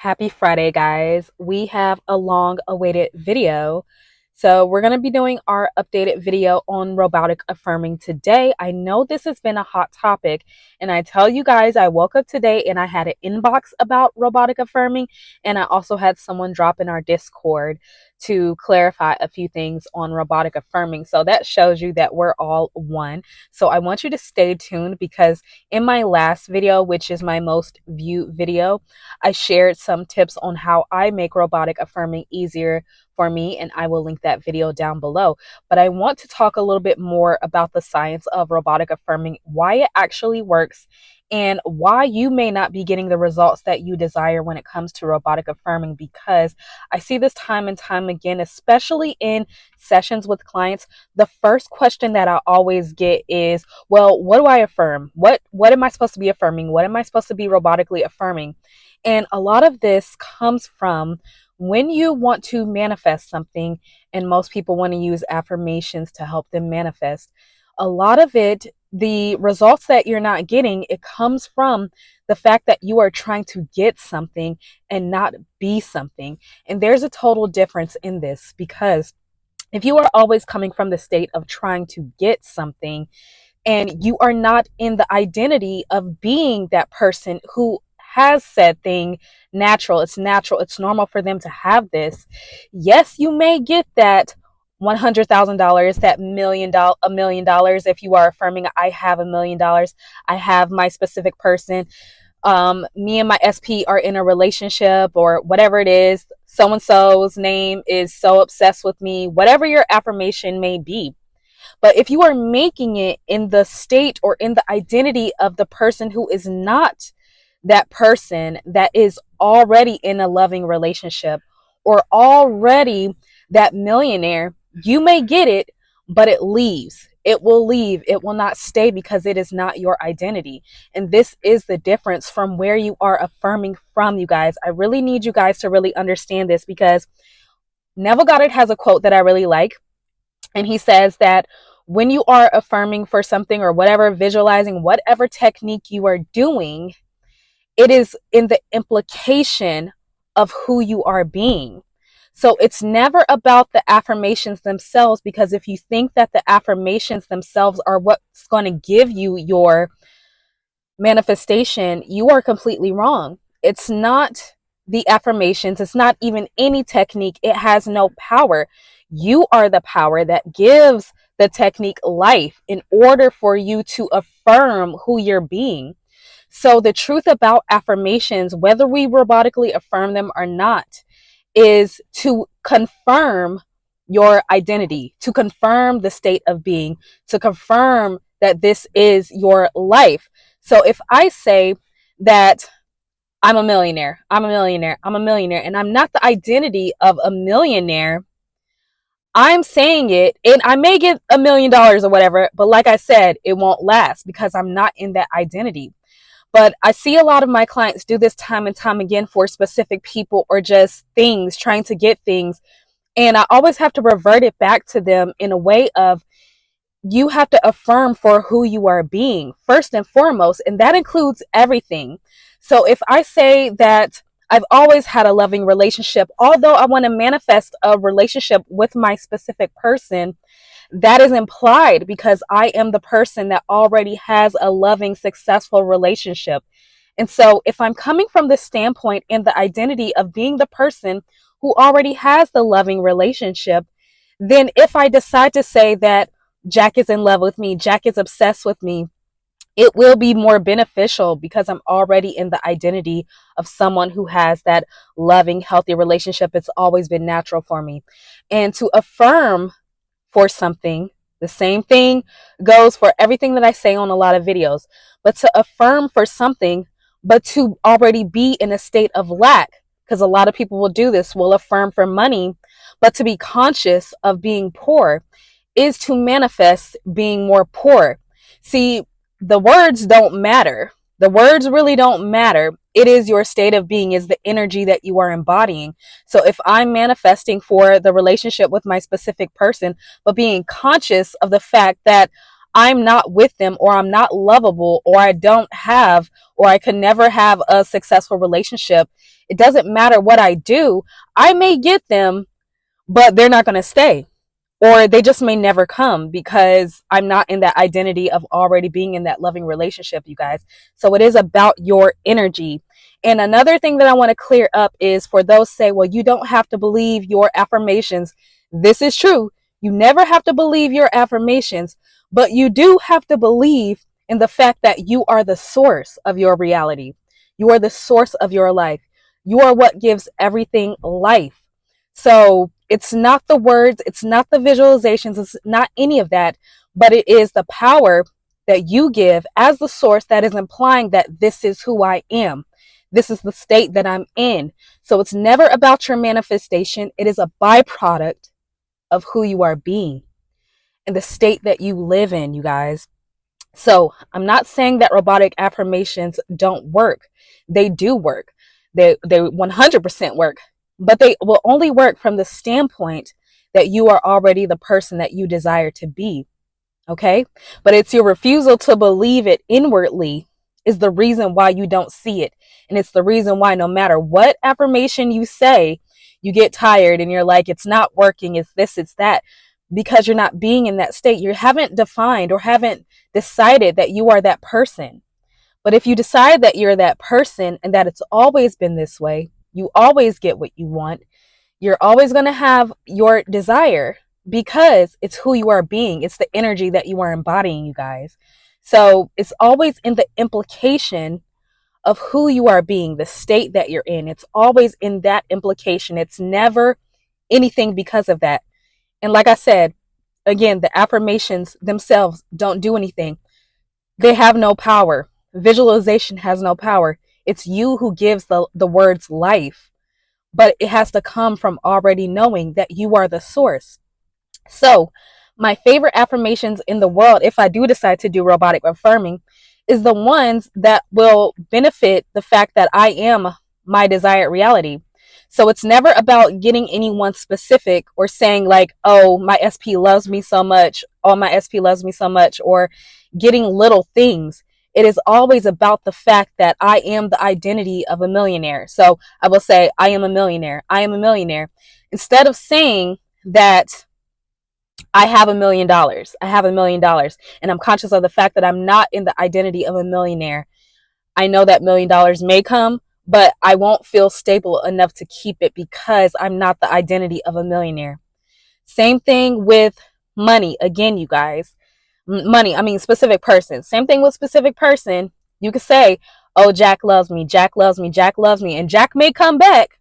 Happy Friday, guys. We have a long awaited video. So, we're going to be doing our updated video on robotic affirming today. I know this has been a hot topic, and I tell you guys, I woke up today and I had an inbox about robotic affirming, and I also had someone drop in our Discord to clarify a few things on robotic affirming. So, that shows you that we're all one. So, I want you to stay tuned because in my last video, which is my most viewed video, I shared some tips on how I make robotic affirming easier for me, and I will link that video down below. But I want to talk a little bit more about the science of robotic affirming, why it actually works, and why you may not be getting the results that you desire when it comes to robotic affirming, because I see this time and time again, especially in sessions with clients. The first question that I always get is, well, what do I affirm? What am I supposed to be affirming? What am I supposed to be robotically affirming? And a lot of this comes from when you want to manifest something, and most people want to use affirmations to help them manifest. A lot of it, the results that you're not getting, it comes from the fact that you are trying to get something and not be something. And there's a total difference in this, because if you are always coming from the state of trying to get something, and you are not in the identity of being that person who has said thing it's natural, it's normal for them to have this. Yes, you may get that $100,000, that $1 million if you are affirming I have $1 million, I have my specific person, me and my SP are in a relationship, or whatever it is, so and so's name is so obsessed with me, whatever your affirmation may be. But if you are making it in the state or in the identity of the person who is not that person, that is already in a loving relationship or already that millionaire, you may get it, but it leaves. It will leave. It will not stay, because it is not your identity. And this is the difference from where you are affirming from, you guys. I really need you guys to really understand this, because Neville Goddard has a quote that I really like. And he says that when you are affirming for something, or whatever, visualizing, whatever technique you are doing, it is in the implication of who you are being. So it's never about the affirmations themselves, because if you think that the affirmations themselves are what's going to give you your manifestation, you are completely wrong. It's not the affirmations. It's not even any technique. It has no power. You are the power that gives the technique life in order for you to affirm who you're being. So the truth about affirmations, whether we robotically affirm them or not, is to confirm your identity, to confirm the state of being, to confirm that this is your life. So if I say that I'm a millionaire, I'm a millionaire, I'm a millionaire, and I'm not the identity of a millionaire, I'm saying it, and I may get $1 million or whatever, but like I said, it won't last because I'm not in that identity. But I see a lot of my clients do this time and time again for specific people or just things, trying to get things. And I always have to revert it back to them in a way of, you have to affirm for who you are being first and foremost, and that includes everything. So if I say that I've always had a loving relationship, although I want to manifest a relationship with my specific person, that is implied because I am the person that already has a loving, successful relationship. And so if I'm coming from the standpoint and the identity of being the person who already has the loving relationship, then if I decide to say that Jack is in love with me, Jack is obsessed with me, it will be more beneficial because I'm already in the identity of someone who has that loving, healthy relationship. It's always been natural for me. And to affirm for something, the same thing goes for everything that I say on a lot of videos, but to affirm for something, but to already be in a state of lack, because a lot of people will do this, will affirm for money, but to be conscious of being poor is to manifest being more poor. See, the words don't matter. The words really don't matter. It is your state of being, is the energy that you are embodying. So if I'm manifesting for the relationship with my specific person, but being conscious of the fact that I'm not with them, or I'm not lovable, or I don't have, or I could never have a successful relationship, it doesn't matter what I do. I may get them, but they're not going to stay, or they just may never come because I'm not in that identity of already being in that loving relationship, you guys. So it is about your energy. And another thing that I want to clear up is for those say, well, you don't have to believe your affirmations. This is true. You never have to believe your affirmations, but you do have to believe in the fact that you are the source of your reality. You are the source of your life. You are what gives everything life. So it's not the words, it's not the visualizations, it's not any of that, but it is the power that you give as the source that is implying that this is who I am. This is the state that I'm in. So it's never about your manifestation. It is a byproduct of who you are being and the state that you live in, you guys. So I'm not saying that robotic affirmations don't work. They do work. They 100% work, but they will only work from the standpoint that you are already the person that you desire to be. Okay? But it's your refusal to believe it inwardly is the reason why you don't see it. And it's the reason why no matter what affirmation you say, you get tired and you're like, it's not working, it's this, it's that, because you're not being in that state. You haven't defined or haven't decided that you are that person. But if you decide that you're that person and that it's always been this way, you always get what you want, you're always going to have your desire because it's who you are being. It's the energy that you are embodying, you guys. So it's always in the implication of who you are being, the state that you're in. It's always in that implication. It's never anything because of that. And like I said, again, the affirmations themselves don't do anything. They have no power. Visualization has no power. It's you who gives the words life, but it has to come from already knowing that you are the source. So, my favorite affirmations in the world, if I do decide to do robotic affirming, is the ones that will benefit the fact that I am my desired reality. So it's never about getting anyone specific or saying like, oh, my SP loves me so much. Oh, my SP loves me so much, or getting little things. It is always about the fact that I am the identity of a millionaire. So I will say, I am a millionaire. I am a millionaire. Instead of saying that I have $1 million. I have $1 million. And I'm conscious of the fact that I'm not in the identity of a millionaire. I know that $1 million may come, but I won't feel stable enough to keep it because I'm not the identity of a millionaire. Same thing with money. Again, you guys, money, I mean, specific person. Same thing with specific person. You could say, oh, Jack loves me. Jack loves me. Jack loves me. And Jack may come back.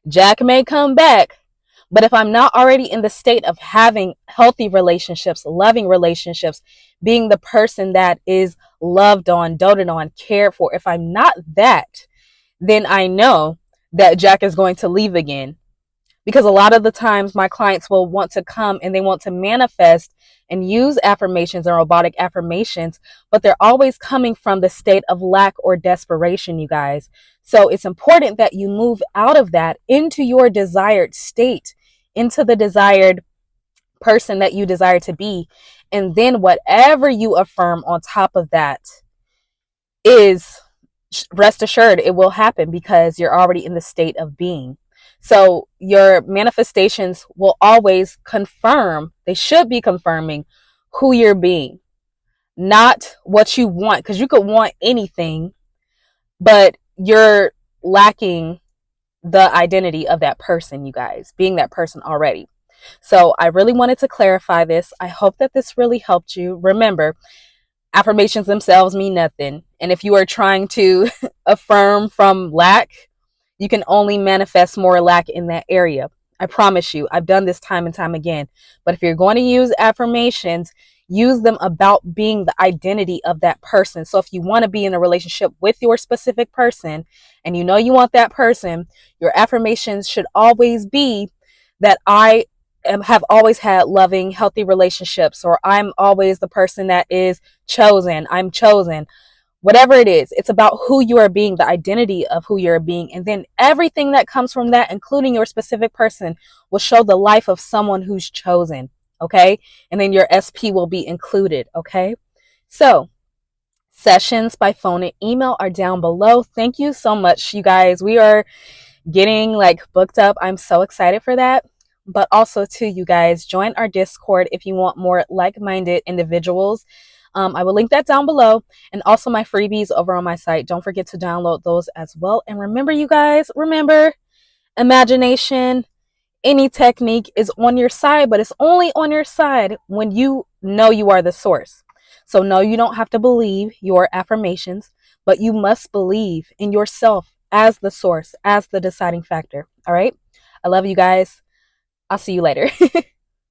Jack may come back. But if I'm not already in the state of having healthy relationships, loving relationships, being the person that is loved on, doted on, cared for, if I'm not that, then I know that Jack is going to leave again. Because a lot of the times my clients will want to come and they want to manifest and use affirmations and robotic affirmations, but they're always coming from the state of lack or desperation, you guys. So it's important that you move out of that into your desired state, into the desired person that you desire to be. And then whatever you affirm on top of that is, rest assured, it will happen because you're already in the state of being. So your manifestations will always confirm, they should be confirming who you're being, not what you want, because you could want anything, but you're lacking the identity of that person, you guys, being that person already. So I really wanted to clarify this. I hope that this really helped you. Remember, affirmations themselves mean nothing. And if you are trying to affirm from lack, you can only manifest more lack in that area. I promise you, I've done this time and time again. But if you're going to use affirmations, use them about being the identity of that person. So if you want to be in a relationship with your specific person and you know you want that person, your affirmations should always be that have always had loving, healthy relationships, or I'm always the person that is chosen. I'm chosen. Whatever it is, it's about who you are being, the identity of who you're being. And then everything that comes from that, including your specific person, will show the life of someone who's chosen. okay? And then your SP will be included, okay? So, sessions by phone and email are down below. Thank you so much, you guys. We are getting like booked up. I'm so excited for that. But also, too, you guys, join our Discord if you want more like-minded individuals. I will link that down below, and also my freebies over on my site. Don't forget to download those as well. And remember, you guys, remember, imagination, any technique is on your side, but it's only on your side when you know you are the source. So, no, you don't have to believe your affirmations, but you must believe in yourself as the source, as the deciding factor. All right. I love you guys. I'll see you later.